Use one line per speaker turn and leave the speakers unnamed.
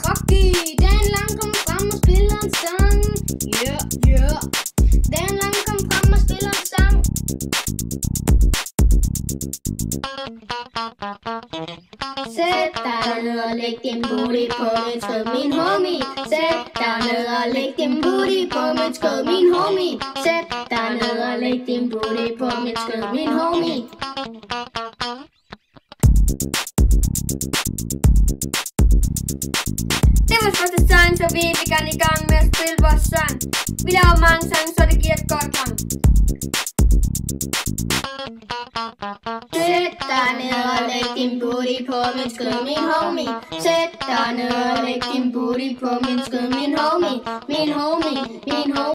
cocky. Dan Lang kom frem og spiller en sang. Yeah, yeah. Dan Lang kom frem og spiller en sang. Sæt dig ned og læg din booty på mit skød, min homie. Sæt dig ned og læg din booty på mit skød, min homie. Sæt dig ned og læg din booty på mit skød, min homie.
Det var første sang, så vi er gerne i gang med at spille vores sang. Vi laver mange sange, så det giver et godt gang.
Sæt dig ned og læg din booty på mit skød, min homie. Sæt dig ned og læg din booty på min skød, min homie. Min homie, min homie.